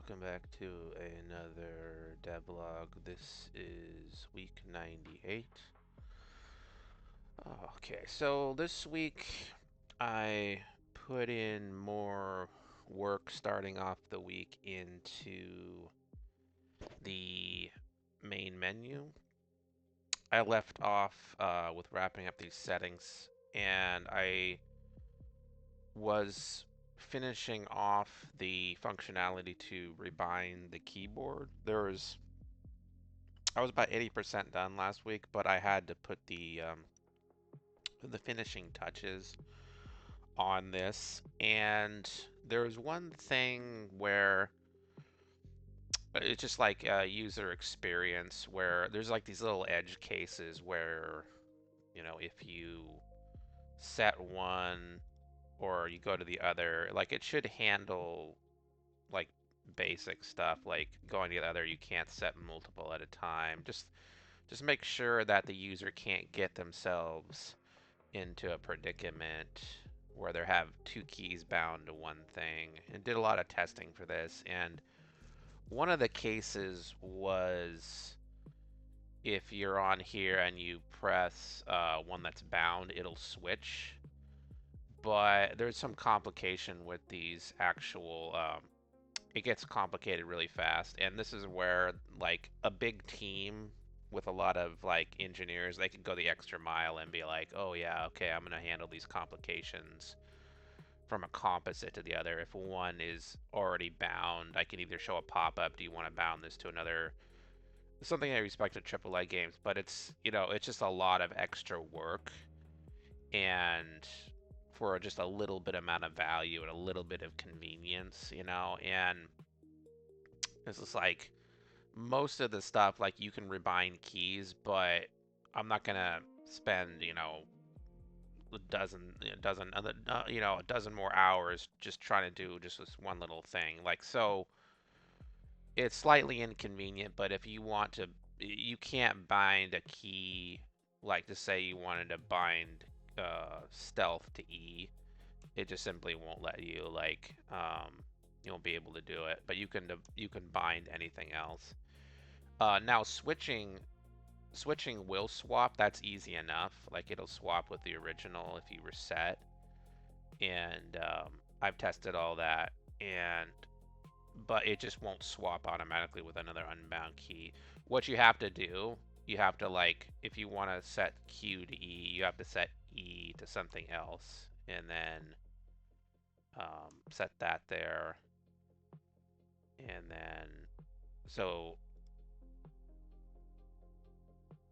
welcome back to another devlog. This is week 98. Okay, so this week I put in more work starting off the week into the main menu. I left off with wrapping up these settings, and I was finishing off the functionality to rebind the keyboard. I was about 80% done last week, but I had to put the finishing touches on this. And there was one thing where it's just like user experience, where there's like these little edge cases where, if you set one or you go to the other, like it should handle like basic stuff like going to the other. You can't set multiple at a time. Just make sure that the user can't get themselves into a predicament where they have two keys bound to one thing. And did a lot of testing for this, and one of the cases was if you're on here and you press one that's bound, it'll switch. But there's some complication with these actual it gets complicated really fast, and this is where like a big team with a lot of like engineers, they could go the extra mile and be like, oh yeah, okay, I'm gonna handle these complications from a composite to the other. If one is already bound, I can either show a pop-up, do you want to bound this to another? It's something I respect at AAA games, but it's just a lot of extra work, and for just a little bit amount of value and a little bit of convenience, and it's just like most of the stuff, like you can rebind keys, but I'm not gonna spend, a dozen more hours just trying to do just this one little thing. Like, so it's slightly inconvenient, but if you want to, you can't bind a key, like to say you wanted to bind stealth to E. It just simply won't let you, like, you won't be able to do it, but you can bind anything else. Now switching will swap. That's easy enough. Like it'll swap with the original if you reset. And I've tested all that, and but it just won't swap automatically with another unbound key. What you have to do, you have to, like, if you want to set Q to E, you have to set E to something else, and then set that there, and then so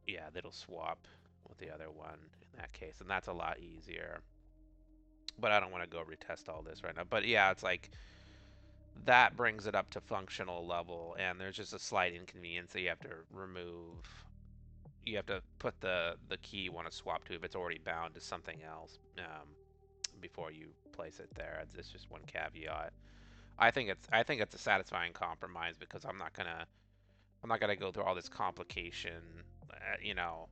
yeah, that'll swap with the other one in that case, and that's a lot easier. But I don't want to go retest all this right now. But yeah, it's like that brings it up to functional level, and there's just a slight inconvenience that you have to remove. You have to put the key you want to swap to if it's already bound to something else before you place it there. It's just one caveat. I think it's a satisfying compromise because I'm not gonna go through all this complication,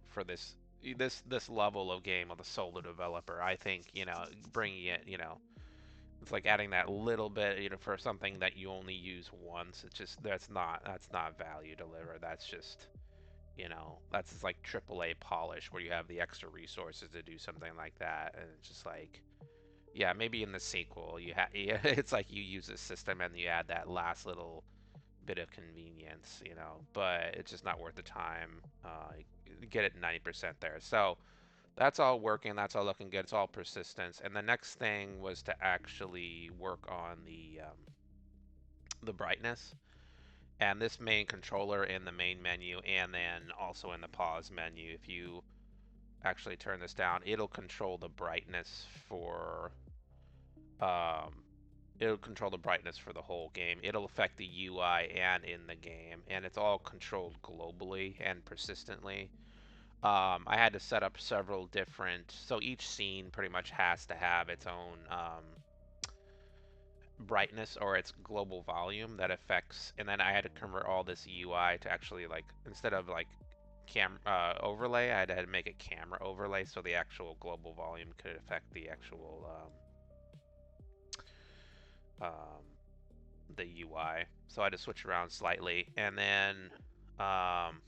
for this level of game with a solo developer. I think bringing it, it's like adding that little bit, for something that you only use once. It's just that's not value delivered. That's just like AAA polish where you have the extra resources to do something like that, and it's just like, yeah, maybe in the sequel it's like you use this system and you add that last little bit of convenience, but it's just not worth the time. You get it 90% there. So that's all working. That's all looking good. It's all persistence. And the next thing was to actually work on the brightness. And this main controller in the main menu, and then also in the pause menu, if you actually turn this down, um, it'll control the brightness for the whole game. It'll affect the UI and in the game, and it's all controlled globally and persistently. I had to set up several different, so each scene pretty much has to have its own brightness or its global volume that affects, and then I had to convert all this UI to actually, like, instead of like cam overlay, I had to make a camera overlay so the actual global volume could affect the actual um, the UI. So I had to switch around slightly, and then um,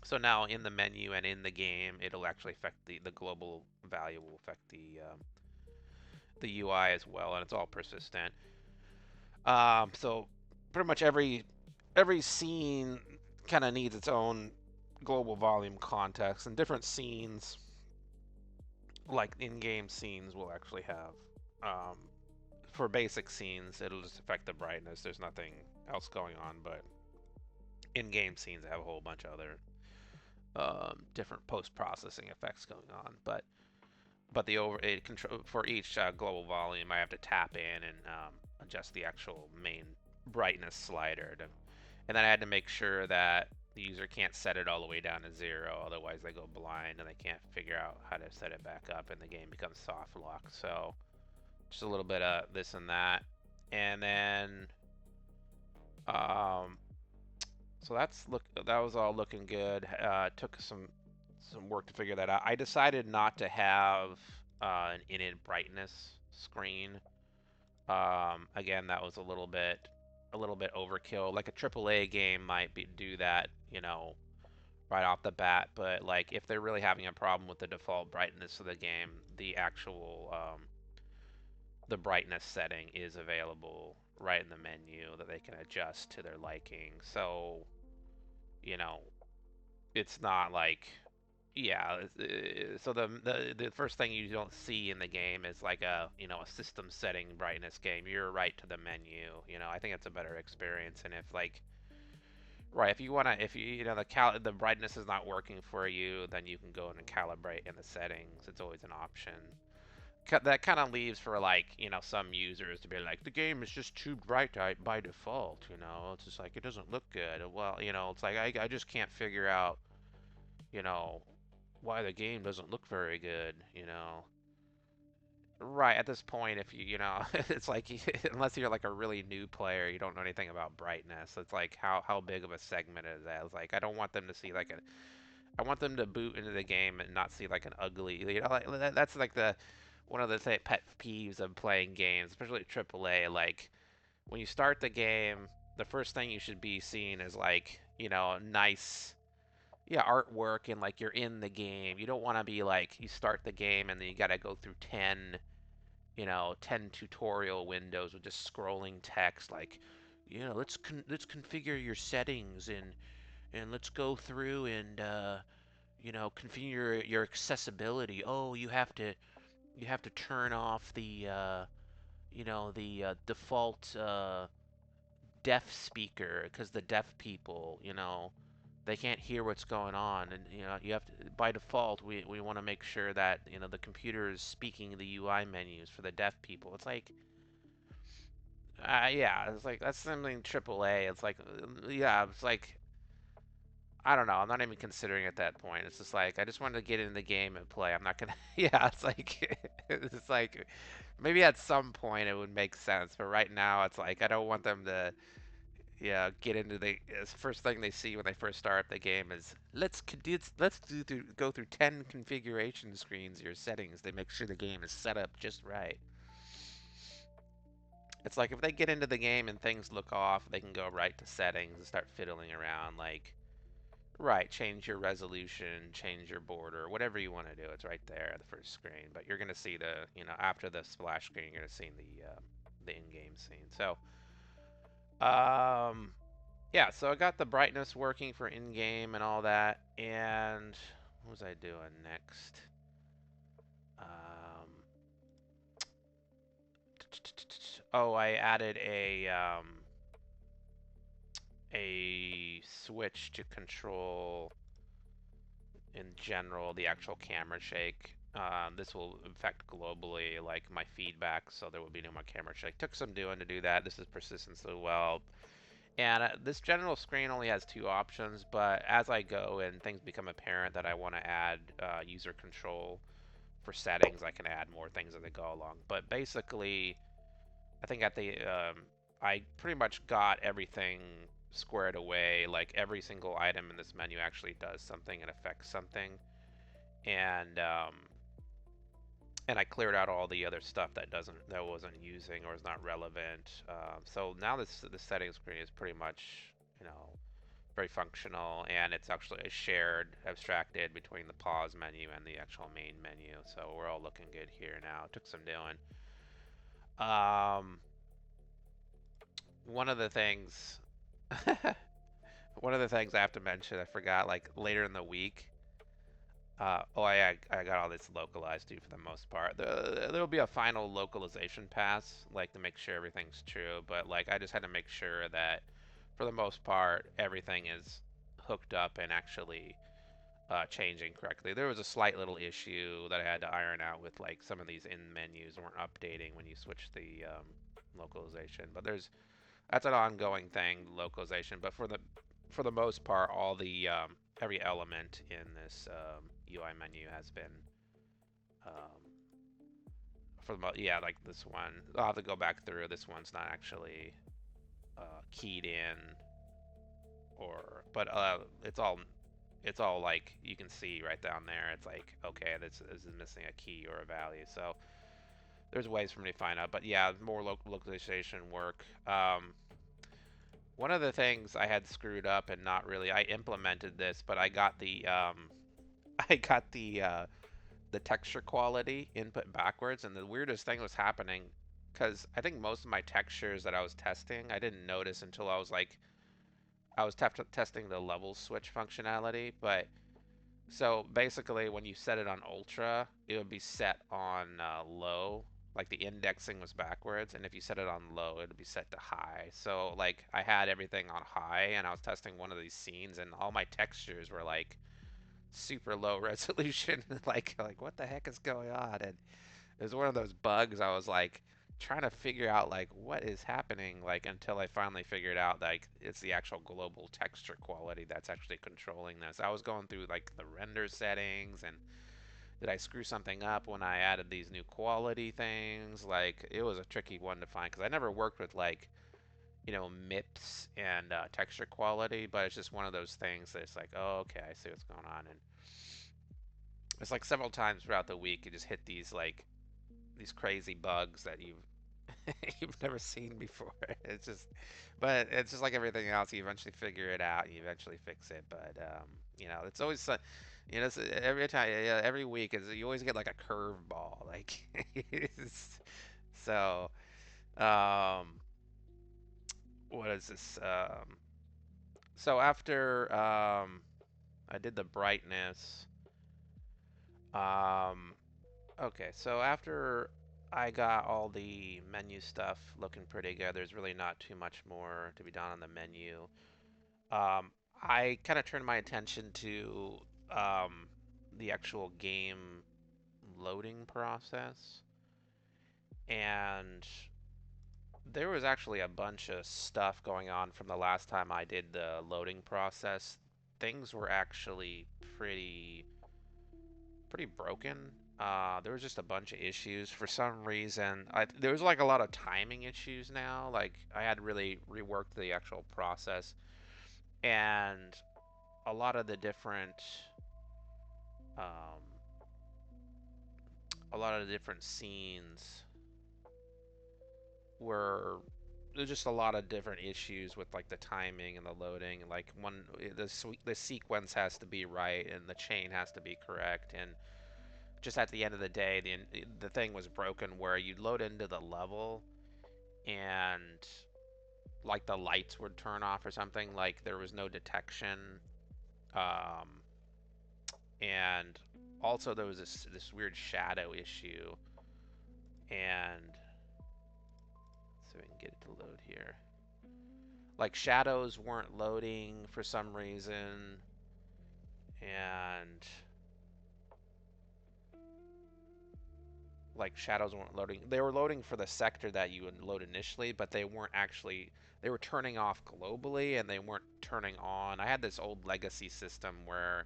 so now in the menu and in the game, it'll actually affect the global value will affect the UI as well, and it's all persistent. So pretty much every scene kind of needs its own global volume context, and different scenes, like in-game scenes, will actually have. Um, for basic scenes, it'll just affect the brightness. There's nothing else going on, but in-game scenes have a whole bunch of other different post-processing effects going on. But the over it control for each global volume, I have to tap in and adjust the actual main brightness slider and then I had to make sure that the user can't set it all the way down to 0, otherwise they go blind and they can't figure out how to set it back up, and the game becomes soft lock. So just a little bit of this and that, and then um, so that was all looking good. Took some work to figure that out. I decided not to have an in brightness screen. Again, that was a little bit overkill. Like a AAA game might do that, right off the bat. But like if they're really having a problem with the default brightness of the game, the actual the brightness setting is available right in the menu that they can adjust to their liking. So you know, it's not like yeah. So the first thing you don't see in the game is like a a system setting brightness game. You're right to the menu. I think it's a better experience. And if like right, if you wanna, if the brightness is not working for you, then you can go in and calibrate in the settings. It's always an option. That kind of leaves for like some users to be like the game is just too bright by default. It's just like it doesn't look good. Well, it's like I just can't figure out you know why the game doesn't look very good. Right, at this point, if it's like unless you're like a really new player, you don't know anything about brightness. It's like how big of a segment is that? It's like I don't want them to see like I want them to boot into the game and not see like an ugly, like that's like the one of the pet peeves of playing games, especially AAA. Like when you start the game, the first thing you should be seeing is like, nice yeah, artwork and like you're in the game. You don't want to be like you start the game and then you got to go through 10 tutorial windows with just scrolling text like, let's configure your settings and let's go through and configure your accessibility. Oh, you have to turn off the default deaf speaker because the deaf people, they can't hear what's going on, and you have to by default we want to make sure that the computer is speaking the UI menus for the deaf people. It's like yeah, it's like that's something AAA. It's like yeah, it's like I don't know. I'm not even considering at that point. It's just like I just wanted to get in the game and play. I'm not gonna. Yeah, it's like it's like maybe at some point it would make sense, but right now it's like I don't want them to yeah, get into the first thing they see when they first start the game is go through 10 configuration screens your settings to make sure the game is set up just right. It's like if they get into the game and things look off, they can go right to settings and start fiddling around like right, change your resolution, change your border, whatever you want to do. It's right there at the first screen, but you're going to see after the splash screen, you're going to see the in-game scene. So, um yeah, so I got the brightness working for in-game and all that, and what was I doing next? Um, oh, I added a switch to control in general the actual camera shake. This will affect globally like my feedback, so there will be no more camera shake. Took some doing to do that. This is persistent so well. And this general screen only has two options, but as I go and things become apparent that I want to add user control for settings, I can add more things as I go along. But basically, I think I pretty much got everything squared away. Like every single item in this menu actually does something and affects something. And and I cleared out all the other stuff that wasn't using or is not relevant. So now this setting screen is pretty much, you know, very functional, and it's actually shared, abstracted between the pause menu and the actual main menu. So we're all looking good here now. It took some doing. Um, one of the things, one of the things I have to mention, I forgot, like later in the week. I got all this localized too for the most part. There'll be a final localization pass, like to make sure everything's true. But like I just had to make sure that, for the most part, everything is hooked up and actually changing correctly. There was a slight little issue that I had to iron out with like some of these in menus weren't updating when you switch the localization. But that's an ongoing thing, localization. But for the most part, all the every element in this UI menu has been um, yeah, like this one. I'll have to go back through. This one's not actually keyed in, but it's all like you can see right down there. It's like, okay, this is missing a key or a value. So there's ways for me to find out. But yeah, more localization work. One of the things I had screwed up and not really, I implemented this, but I got the I got the texture quality input backwards, and the weirdest thing was happening because I think most of my textures that I was testing, I didn't notice until I was like I was testing the level switch functionality. But so basically, when you set it on ultra, it would be set on low. Like the indexing was backwards, and if you set it on low, it would be set to high. So like I had everything on high, and I was testing one of these scenes, and all my textures were like super low resolution. Like what the heck is going on? And it was one of those bugs. I was like trying to figure out like what is happening, like until I finally figured out like it's the actual global texture quality that's actually controlling this. I was going through like the render settings, and did I screw something up when I added these new quality things? Like it was a tricky one to find because I never worked with like, you know, MIPS and texture quality, but it's just one of those things that it's like, oh, okay, I see what's going on. And it's like several times throughout the week you just hit these crazy bugs that you've never seen before. It's just, but it's just like everything else. You eventually figure it out. And you eventually fix it. But you know, it's always you know, every time, yeah, every week is you always get like a curveball. Like, so um, what is this? So after I did the brightness. Um, Okay, so after I got all the menu stuff looking pretty good, there's really not too much more to be done on the menu. Um, I kind of turned my attention to um, the actual game loading process, and there was actually a bunch of stuff going on from the last time I did the loading process. Things were actually pretty broken. There was just a bunch of issues for some reason. There was like a lot of timing issues now. Like I had really reworked the actual process, and a lot of the um, different scenes were there's just a lot of different issues with like the timing and the loading, and like the sequence has to be right and the chain has to be correct. And just at the end of the day, the thing was broken where you'd load into the level and like the lights would turn off or something. Like there was no detection, um, and also there was this weird shadow issue. And so we can get it to load here. Like shadows weren't loading for some reason, and like shadows weren't loading. They were loading for the sector that you would load initially, but they weren't actually. They were turning off globally, and they weren't turning on. I had this old legacy system where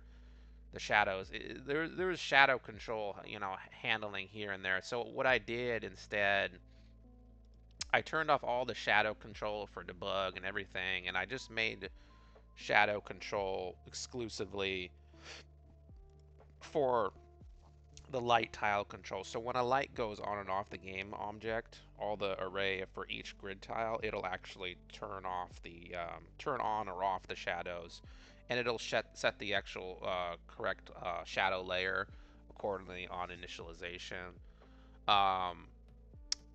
the shadows there was shadow control, you know, handling here and there. So what I did instead, I turned off all the shadow control for debug and everything, and I just made shadow control exclusively for the light tile control. So when a light goes on and off the game object, all the array for each grid tile, it'll actually turn on or off the shadows, and it'll set the actual correct shadow layer accordingly on initialization. Um,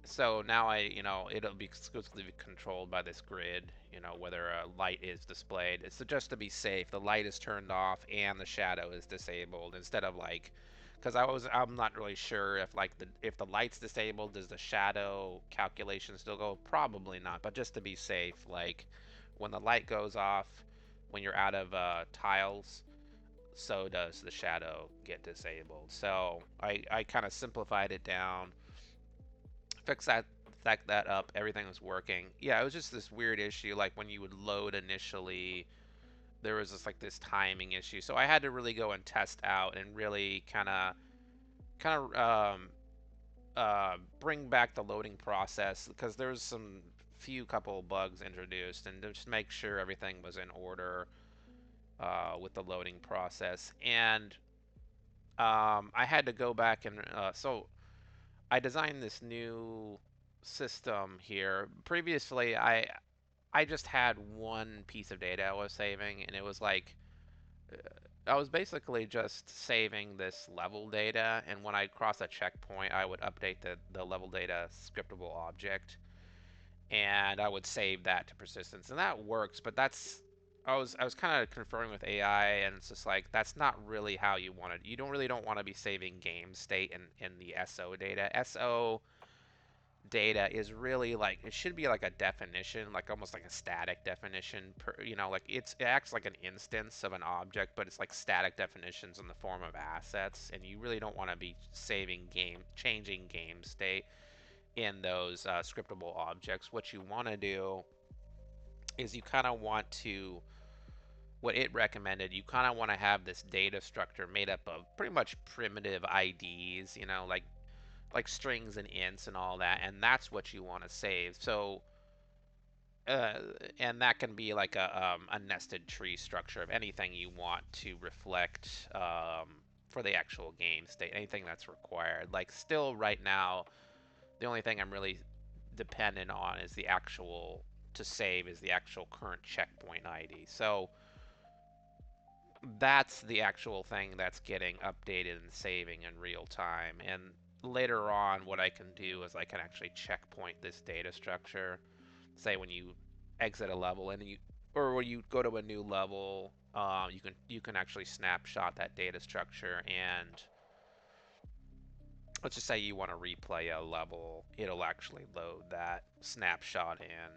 so now it'll be exclusively controlled by this grid, whether a light is displayed. It's just to be safe. The light is turned off and the shadow is disabled instead of like, because I'm not really sure if the light's disabled, does the shadow calculation still go? Probably not, but just to be safe, like when the light goes off, when you're out of tiles, so does the shadow get disabled. So I kind of simplified it down, fix that up. Everything was working. Yeah, it was just this weird issue. Like when you would load initially, there was this timing issue. So I had to really go and test out and really bring back the loading process, because there was some few couple bugs introduced, and just make sure everything was in order with the loading process. And I had to go back and so I designed this new system here. Previously, I just had one piece of data I was saving, and it was like I was basically just saving this level data, and when I cross a checkpoint, I would update the level data scriptable object, and I would save that to persistence, and that works. But I was kind of conferring with AI, and it's just like that's not really how you want it. You don't want to be saving game state in the SO data. SO data is really like, it should be like a definition, like almost like a static definition per, like it acts like an instance of an object, but it's like static definitions in the form of assets, and you really don't want to be changing game state in those scriptable objects. What you want to do is you kind of want to what it recommended, you kind of want to have this data structure made up of pretty much primitive IDs, like strings and ints and all that, and that's what you want to save. So, uh, and that can be like a nested tree structure of anything you want to reflect for the actual game state, anything that's required. Like, still right now, the only thing I'm really dependent on is the actual current checkpoint ID. So that's the actual thing that's getting updated and saving in real time. And later on, what I can do is I can actually checkpoint this data structure. Say when you exit a level or when you go to a new level, you can actually snapshot that data structure, and let's just say you want to replay a level, it'll actually load that snapshot in.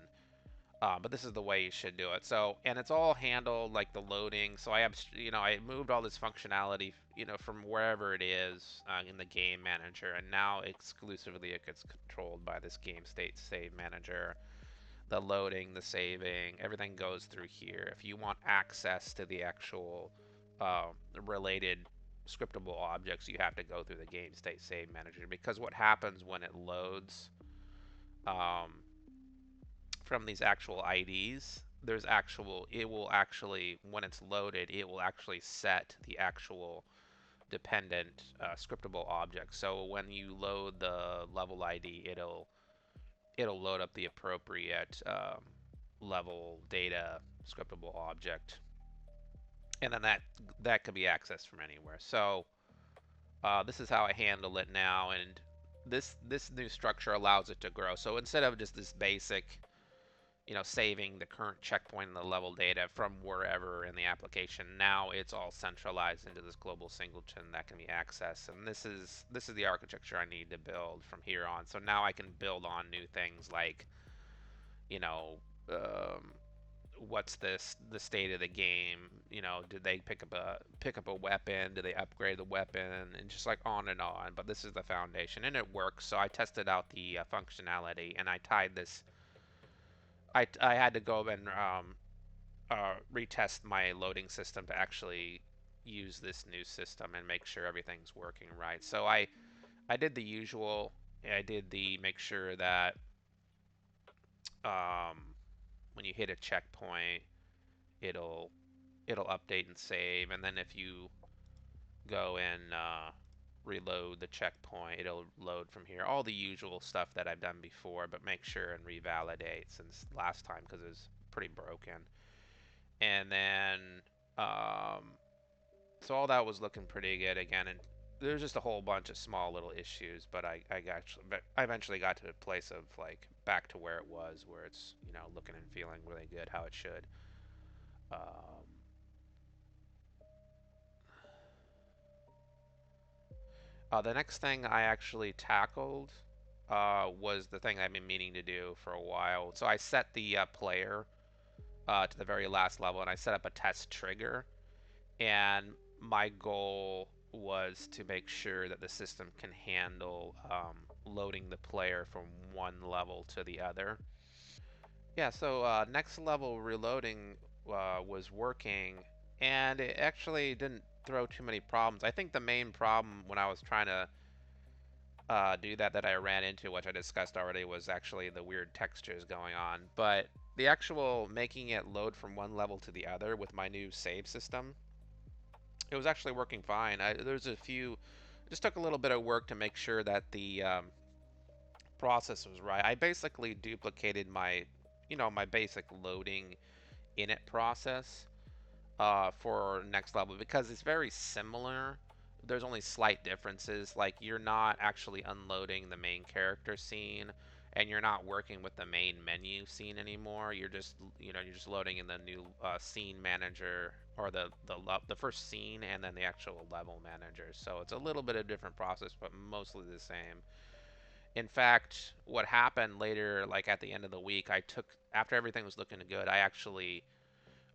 But this is the way you should do it. So, and it's all handled like the loading. So I moved all this functionality, from wherever it is in the game manager, and now exclusively it gets controlled by this game state save manager. The loading, the saving, everything goes through here. If you want access to the actual related scriptable objects, you have to go through the game state save manager, because what happens when it loads um, from these actual IDs, it will actually, when it's loaded, it will actually set the actual dependent scriptable object. So when you load the level ID, it'll load up the appropriate level data scriptable object, and then that could be accessed from anywhere. So this is how I handle it now, and this new structure allows it to grow. So instead of just this basic, saving the current checkpoint and the level data from wherever in the application, now it's all centralized into this global singleton that can be accessed. And this is the architecture I need to build from here on. So now I can build on new things like, you know, um, what's the state of the game? Did they pick up a weapon? Did they upgrade the weapon? And just like on and on. But this is the foundation, and it works. So I tested out the functionality, and I tied this. I had to go and retest my loading system to actually use this new system and make sure everything's working right. So I did the usual. I did the make sure that um, when you hit a checkpoint, it'll it'll update and save, and then if you go and reload the checkpoint. It'll load from here. All the usual stuff that I've done before, but make sure and revalidate since last time because it was pretty broken. And then, um, so all that was looking pretty good again. And there's just a whole bunch of small little issues, but I eventually got to a place of like back to where it was, where it's looking and feeling really good how it should. Um, the next thing I actually tackled was the thing I've been meaning to do for a while. So I set the player to the very last level, and I set up a test trigger. And my goal was to make sure that the system can handle loading the player from one level to the other. Yeah, so next level reloading was working, and it actually didn't throw too many problems. I think the main problem when I was trying to do that I ran into, which I discussed already, was actually the weird textures going on. But the actual making it load from one level to the other with my new save system, it was actually working fine. There's a few, it just took a little bit of work to make sure that the process was right. I basically duplicated my basic loading init process for next level because it's very similar. There's only slight differences. Like you're not actually unloading the main character scene, and you're not working with the main menu scene anymore. You're just loading in the new scene manager or the first scene and then the actual level manager. So it's a little bit of different process, but mostly the same. In fact, what happened later, like at the end of the week, after everything was looking good, I actually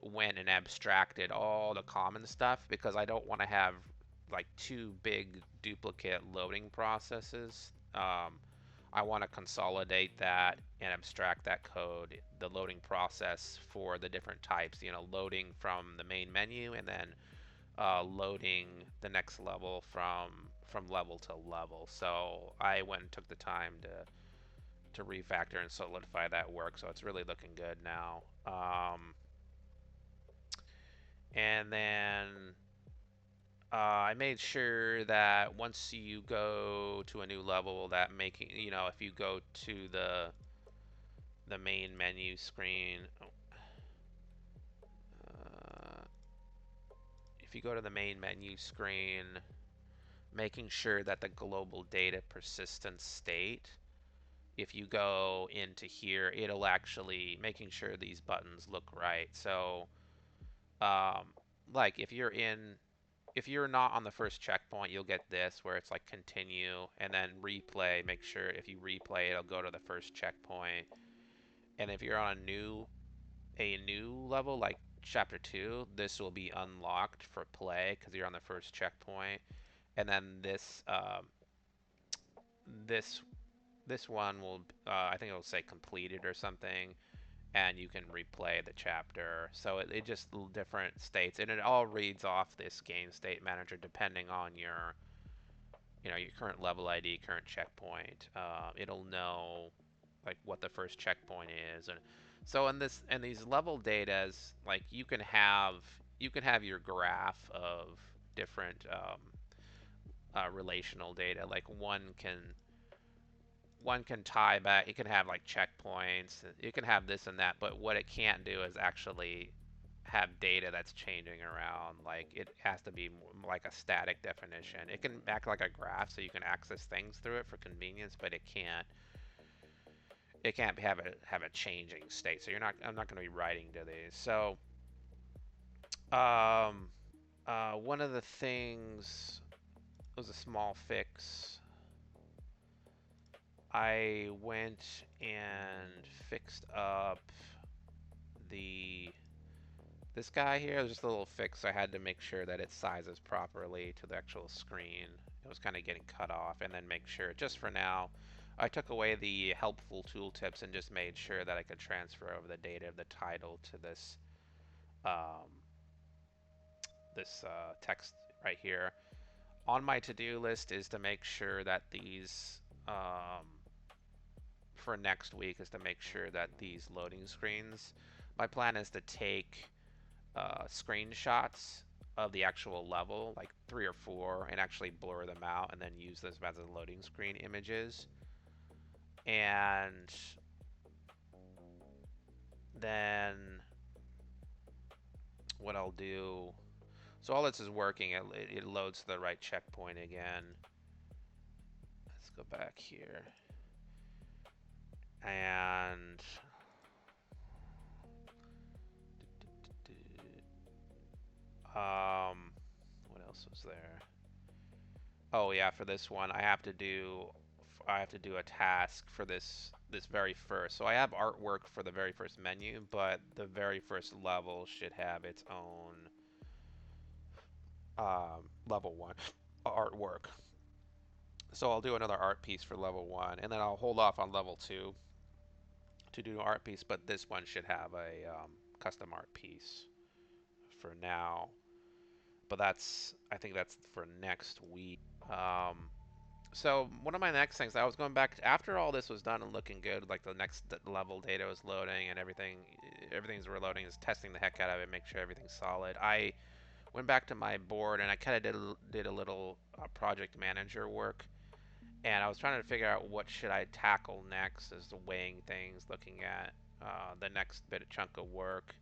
went and abstracted all the common stuff because I don't want to have like two big duplicate loading processes. I want to consolidate that and abstract that code, the loading process for the different types, loading from the main menu and then loading the next level from level to level. So I went and took the time to refactor and solidify that work. So it's really looking good now. And then I made sure that once you go to a new level, that if you go to the main menu screen, uh, if you go to the main menu screen, making sure that the global data persistence state, if you go into here, it'll actually making sure these buttons look right. So, um, like if you're not on the first checkpoint, you'll get this where it's like continue and then replay. Make sure if you replay, it'll go to the first checkpoint. And if you're on a new level like chapter 2, this will be unlocked for play because you're on the first checkpoint. And then this this one will I think it'll say completed or something, and you can replay the chapter. So it just different states, and it all reads off this game state manager depending on your current level ID, current checkpoint. It'll know like what the first checkpoint is, and so in these level datas, like you can have your graph of different relational data. Like one can tie back. It can have like checkpoints. It can have this and that, but what it can't do is actually have data that's changing around. Like it has to be like a static definition. It can act like a graph, so you can access things through it for convenience, but it can't have a changing state. So I'm not going to be writing to these. So um, one of the things was a small fix. I went and fixed up the this guy here. It was just a little fix. I had to make sure that it sizes properly to the actual screen. It was kind of getting cut off, and then make sure, just for now, I took away the helpful tooltips and just made sure that I could transfer over the data of the title to um, this text right here. On my to-do list is to make sure that these for next week is to make sure that these loading screens. My plan is to take screenshots of the actual level, like 3 or 4, and actually blur them out and then use those as loading screen images. And then what I'll do, so all this is working, it loads to the right checkpoint again. Let's go back here. And what else was there? Oh yeah, for this one, I have to do a task for this very first. So I have artwork for the very first menu, but the very first level should have its own level 1 artwork. So I'll do another art piece for level 1, and then I'll hold off on level 2 to do an art piece. But this one should have a custom art piece for now. But I think that's for next week. So one of my next things, I was going back after all this was done and looking good, like the next level data was loading and everything's reloading, is testing the heck out of it, make sure everything's solid. I went back to my board and I kind of did a little project manager work, and I was trying to figure out what should I tackle next, as weighing things, looking at the next bit of chunk of work,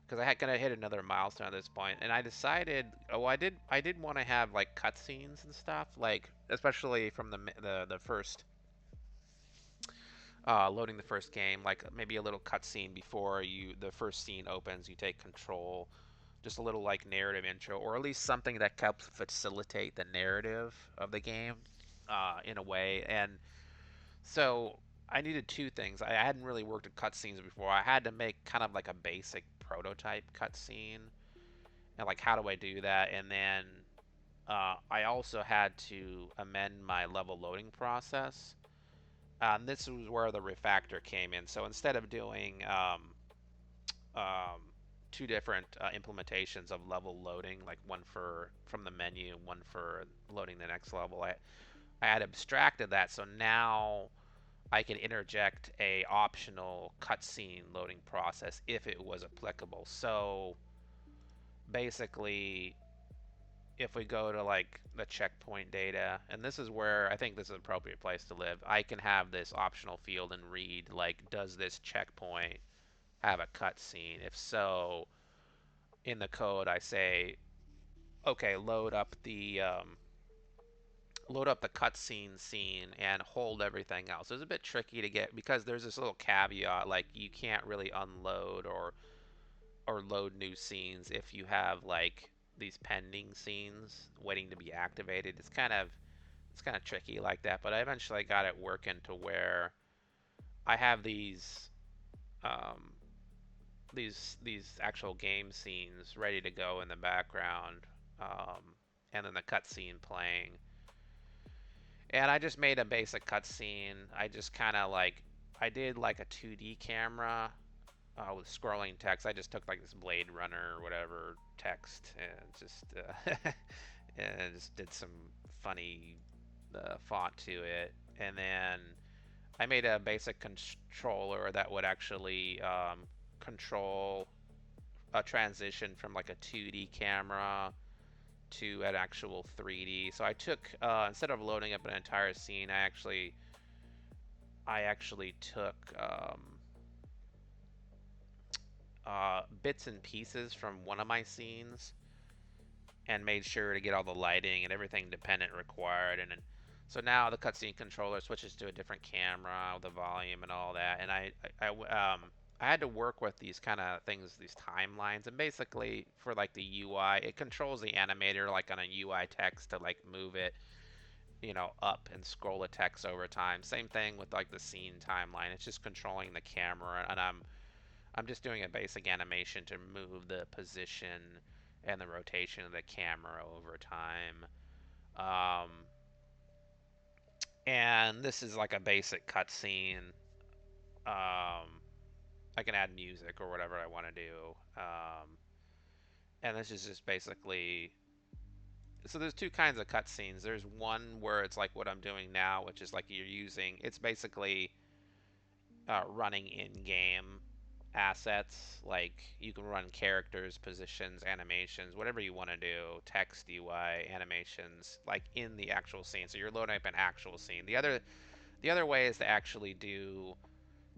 because I had kind of hit another milestone at this point, and I decided, oh, I did want to have like cutscenes and stuff, like especially from the first loading the first game, like maybe a little cutscene before the first scene opens, you take control, just a little like narrative intro, or at least something that helps facilitate the narrative of the game in a way. And so I needed two things. I hadn't really worked at cutscenes before. I had to make kind of like a basic prototype cutscene, and like how do I do that? And then I also had to amend my level loading process. This was where the refactor came in. So instead of doing um, two different implementations of level loading, like one for from the menu, one for loading the next level, I had abstracted that. So now I can interject a optional cutscene loading process if it was applicable. So basically, if we go to like the checkpoint data, and this is where I think this is an appropriate place to live, I can have this optional field and read like, does this checkpoint have a cutscene? If so, in the code I say, okay, load up the cutscene scene and hold everything else. It's a bit tricky to get because there's this little caveat, like you can't really unload or load new scenes if you have like these pending scenes waiting to be activated. It's kind of tricky like that, but I eventually got it working to where I have um, these actual game scenes ready to go in the background, and then the cutscene playing. And I just made a basic cutscene. I just kind of like I did like a 2D camera with scrolling text. I just took like this Blade Runner or whatever text and just and just did some funny font to it, and then I made a basic controller that would actually control a transition from like a 2D camera to an actual 3D. So I took instead of loading up an entire scene, I actually took bits and pieces from one of my scenes and made sure to get all the lighting and everything dependent required. And then, so now the cutscene controller switches to a different camera with the volume and all that. And I had to work with these kind of things, these timelines, and basically for like the UI, it controls the animator like on a UI text to like move it, up and scroll the text over time. Same thing with like the scene timeline. It's just controlling the camera, and I'm just doing a basic animation to move the position and the rotation of the camera over time. Um, and this is like a basic cutscene. I can add music or whatever I want to do. And this is just basically. So there's two kinds of cutscenes. There's one where it's like what I'm doing now, which is like it's basically running in game, assets. Like you can run characters, positions, animations, whatever you want to do, text, UI, animations, like in the actual scene. So you're loading up an actual scene. The other way is to actually do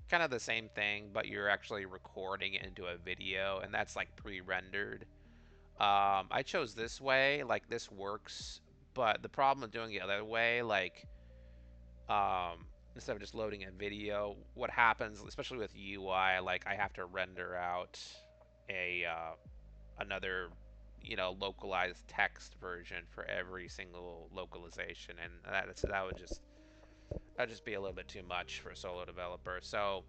kind of the same thing, but you're actually recording it into a video, and that's like pre-rendered. I chose this way, like this works, but the problem with doing it the other way, like instead of just loading a video, what happens, especially with UI, like I have to render out a another localized text version for every single localization, and that would just be a little bit too much for a solo developer. So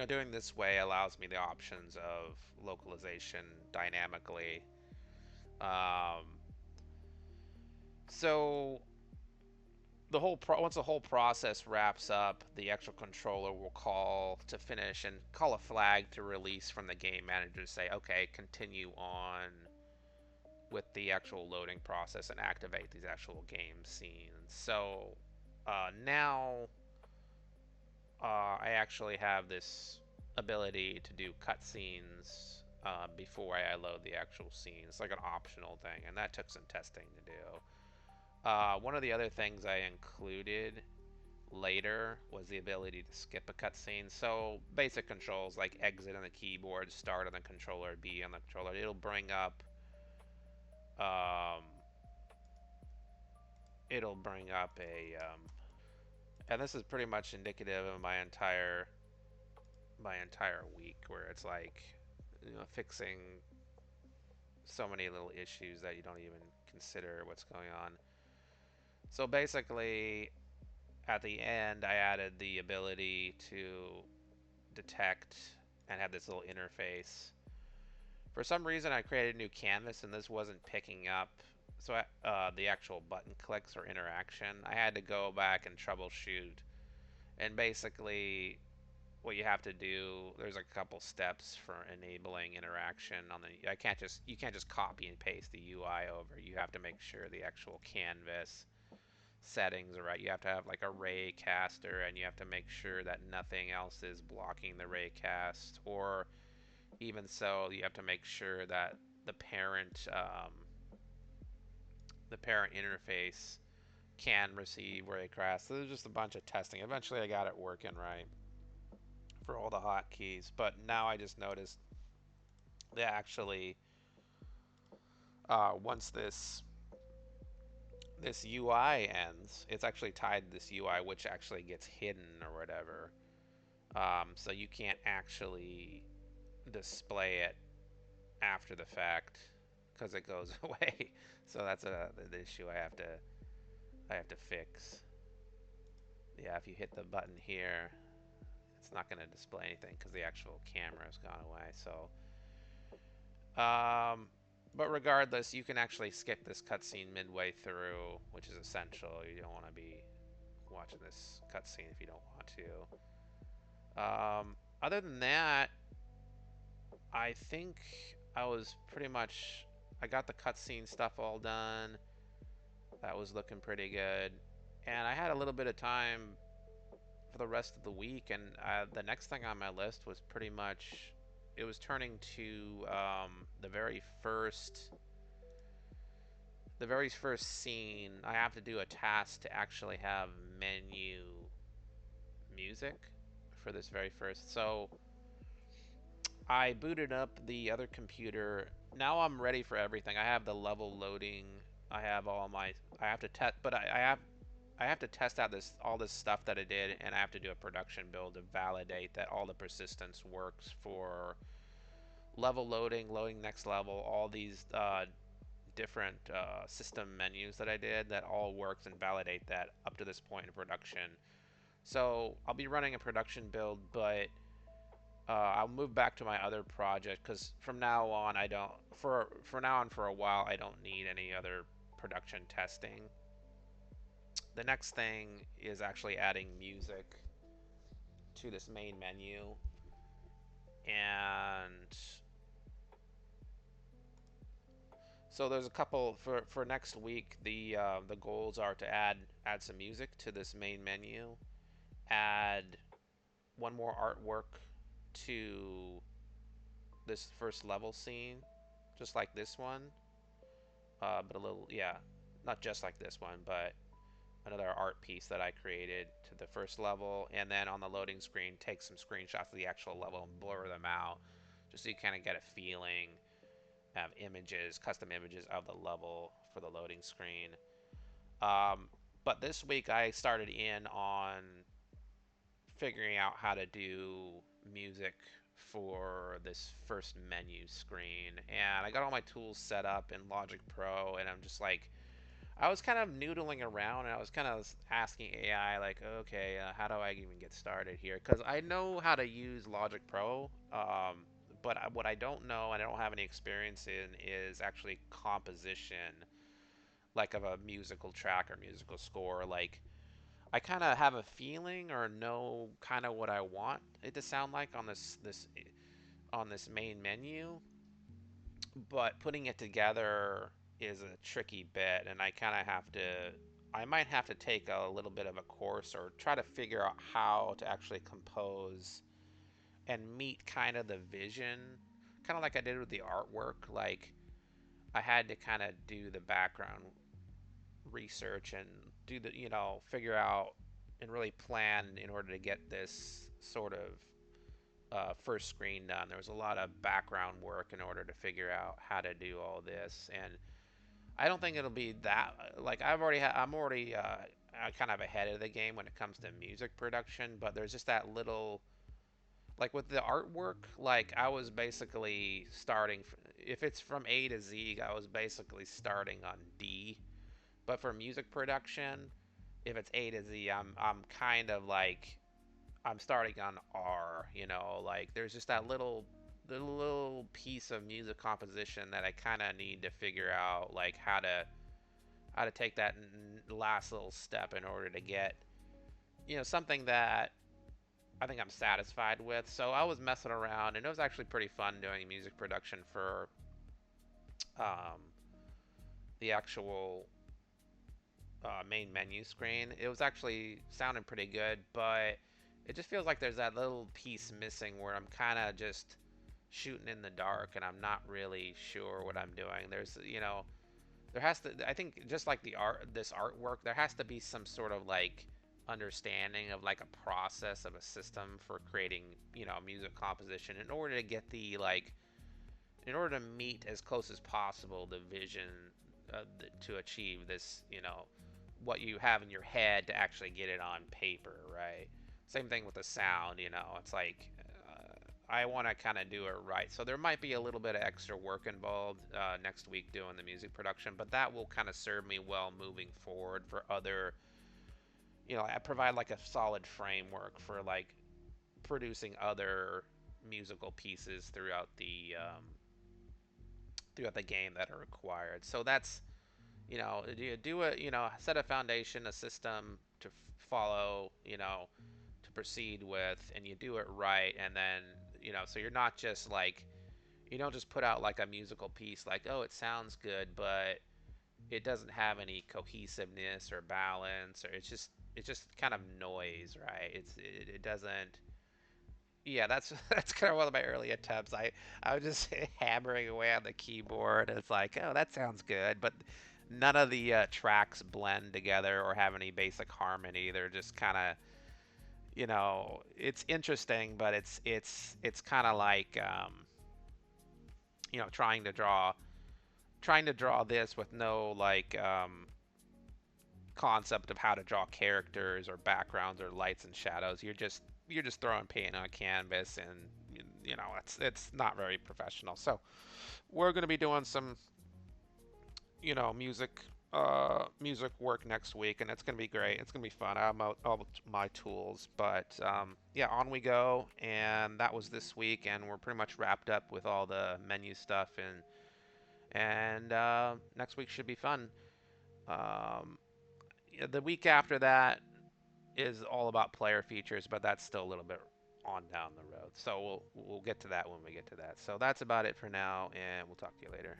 doing this way allows me the options of localization dynamically. Um, so once the whole process wraps up, the actual controller will call to finish and call a flag to release from the game manager to say, okay, continue on with the actual loading process and activate these actual game scenes. So now I actually have this ability to do cutscenes before I load the actual scene. It's like an optional thing, and that took some testing to do. One of the other things I included later was the ability to skip a cutscene. So basic controls like exit on the keyboard, start on the controller, B on the controller. Um, it'll bring up and this is pretty much indicative of my entire week, where it's like fixing so many little issues that you don't even consider what's going on. So basically, at the end, I added the ability to detect and have this little interface. For some reason, I created a new canvas and this wasn't picking up. So the actual button clicks or interaction, I had to go back and troubleshoot. And basically, what you have to do, there's a couple steps for enabling interaction on the. You can't just copy and paste the UI over. You have to make sure the actual canvas settings are right. You have to have like a ray caster, and you have to make sure that nothing else is blocking the ray cast, or even so, you have to make sure that the parent um, the parent interface can receive raycast. So there's just a bunch of testing. Eventually, I got it working right for all the hotkeys, but now I just noticed that actually, once this UI ends, it's actually tied to this UI, which actually gets hidden or whatever. So you can't actually display it after the fact because it goes away. So that's the issue I have to fix. Yeah, if you hit the button here, it's not going to display anything because the actual camera has gone away. So, but regardless, you can actually skip this cutscene midway through, which is essential. You don't want to be watching this cutscene if you don't want to. Other than that, I think I was pretty much. I got the cutscene stuff all done. That was looking pretty good. And I had a little bit of time for the rest of the week, and the next thing on my list was pretty much. It was turning to the very first scene. I have to do a task to actually have menu music for this very first. So I booted up the other computer. Now I'm ready for everything. I have the level loading. I have all my. I have to test, but I have to test out all this stuff that I did, and I have to do a production build to validate that all the persistence works for level loading, loading next level, all these different system menus that I did, that all works, and validate that up to this point in production. So I'll be running a production build, but I'll move back to my other project because from now on I don't for now on for a while I don't need any other production testing. The next thing is actually adding music to this main menu, and so there's a couple for next week. The goals are to add some music to this main menu, add one more artwork to this first level scene, just like this one, but a little, yeah, not just like this one, but another art piece that I created to the first level, and then on the loading screen, take some screenshots of the actual level and blur them out, just so you kind of get a feeling, have images, custom images of the level for the loading screen. Um, but this week I started in on figuring out how to do music for this first menu screen, and I got all my tools set up in Logic Pro, and I'm just like, I was kind of noodling around, and I was kind of asking AI, like, okay, how do I even get started here? Because I know how to use Logic Pro, but what I don't know and I don't have any experience in is actually composition, like of a musical track or musical score. Like, I kind of have a feeling or know kind of what I want it to sound like on this main menu, but putting it together is a tricky bit, and I might have to take a little bit of a course or try to figure out how to actually compose and meet kind of the vision, kind of like I did with the artwork. Like, I had to kind of do the background research and do figure out and really plan in order to get this sort of first screen done. There was a lot of background work in order to figure out how to do all this, and I don't think it'll be that like I'm already kind of ahead of the game when it comes to music production, but there's just that little, like with the artwork, like I was basically starting if it's from A to Z, I was basically starting on D. But for music production, if it's A to Z, I'm kind of like I'm starting on R, like there's just that little piece of music composition that I kind of need to figure out, like how to take that last little step in order to get something that I think I'm satisfied with. So I was messing around, and it was actually pretty fun doing music production for um, the actual main menu screen. It was actually sounding pretty good, but it just feels like there's that little piece missing where I'm kind of just shooting in the dark and I'm not really sure what I'm doing. There has to, I think, just like this artwork, there has to be some sort of like understanding of like a process of a system for creating, music composition in order to get in order to meet as close as possible the vision to achieve this, what you have in your head to actually get it on paper, right? Same thing with the sound, it's like I want to kind of do it right. So there might be a little bit of extra work involved next week doing the music production, but that will kind of serve me well moving forward for other, I provide like a solid framework for like producing other musical pieces throughout the game that are required. So that's, you do it, set a foundation, a system to follow, to proceed with, and you do it right, and then, so you're not just like, you don't just put out like a musical piece like, oh, it sounds good, but it doesn't have any cohesiveness or balance, or it's just kind of noise, right? It doesn't. Yeah, that's that's kind of one of my early attempts. I was just hammering away on the keyboard. It's like, oh, that sounds good, but none of the tracks blend together or have any basic harmony. They're just kind of, it's interesting, but it's kind of like, trying to draw this with no like concept of how to draw characters or backgrounds or lights and shadows. You're just throwing paint on a canvas, and it's not very professional. So we're going to be doing some music work next week, and it's going to be great. It's going to be fun. I have all my tools, but yeah, on we go. And that was this week, and we're pretty much wrapped up with all the menu stuff, and next week should be fun. um, yeah, the week after that is all about player features, but that's still a little bit on down the road. So we'll get to that when we get to that. So that's about it for now, and we'll talk to you later.